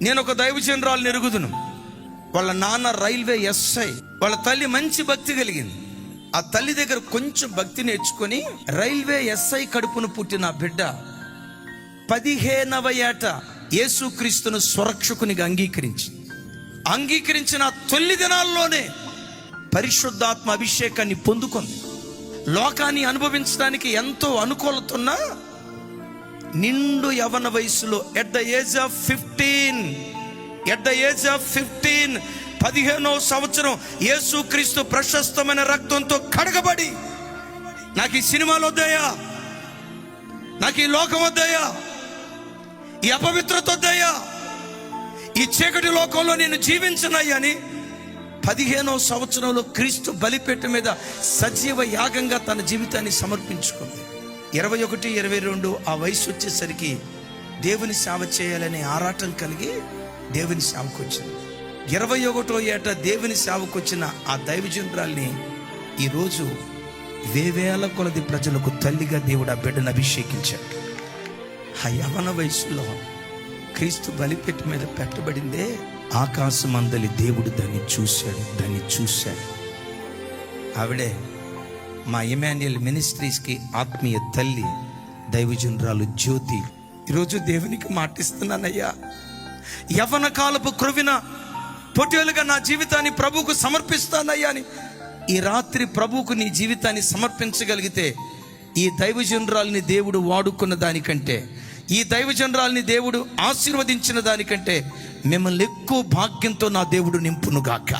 నేను ఒక దైవజనురాలు ఎరుగుదును. వాళ్ళ నాన్న రైల్వే ఎస్ఐ, వాళ్ళ తల్లి మంచి భక్తి కలిగింది. ఆ తల్లి దగ్గర కొంచెం భక్తి నేర్చుకొని రైల్వే ఎస్ఐ కడుపును పుట్టిన బిడ్డ 15వ ఏట యేసుక్రీస్తును స్వరక్షకునిగా అంగీకరించిన తొలి దినాల్లోనే పరిశుద్ధాత్మ అభిషేకాన్ని పొందుకుంది. లోకాన్ని అనుభవించడానికి ఎంతో అనుకూలతున్నా నిండు యవన వయసులో ఎట్ ద ఏజ్ ఆఫ్ 15 15వ సంవత్సరం యేసుక్రీస్తు ప్రశస్తమైన రక్తంతో కడగబడి, నాకు ఈ సినిమాలు వద్దయ్యా, నాకు ఈ లోకం వద్దయ్యా, ఈ అపవిత్రత వద్దయ్యా, ఈ చీకటి లోకంలో నేను జీవించనయ్యా అని 15వ సంవత్సరంలో క్రీస్తు బలిపీఠం మీద సజీవ యాగంగా తన జీవితాన్ని సమర్పించుకుంది. 21, 22 ఆ వయసు వచ్చేసరికి దేవుని సేవ చేయాలనే ఆరాటం కలిగి దేవుని సేవకు వచ్చింది. 21వ ఏట దేవుని సేవకు వచ్చిన ఆ దైవజనురాల్ని ఈరోజు వేవేల కొలది ప్రజలకు తల్లిగా దేవుడు ఆ బిడ్డను అభిషేకించాడు. ఆ యవన వయసులో క్రీస్తు బలిపీఠం మీద పెట్టబడిందే, ఆకాశమందలి దేవుడు దాన్ని చూశాడు. ఆవిడే మా ఇమాన్యుయల్ మినిస్ట్రీస్కి ఆత్మీయ తల్లి దైవజనురాలు జ్యోతి. ఈరోజు దేవునికి మాటిస్తున్నానయ్యా, యవ్వన కాలపు క్రొవిన పొట్టేలుగా నా జీవితాన్ని ప్రభువుకు సమర్పిస్తానయ్యా అని ఈ రాత్రి ప్రభువుకు నీ జీవితాన్ని సమర్పించగలిగితే, ఈ దైవజనురాల్ని దేవుడు వాడుకున్న దానికంటే, ఈ దైవజనురాల్ని దేవుడు ఆశీర్వదించిన దానికంటే మిమ్మల్ని ఎక్కువ భాగ్యంతో నా దేవుడు నింపునుగాక.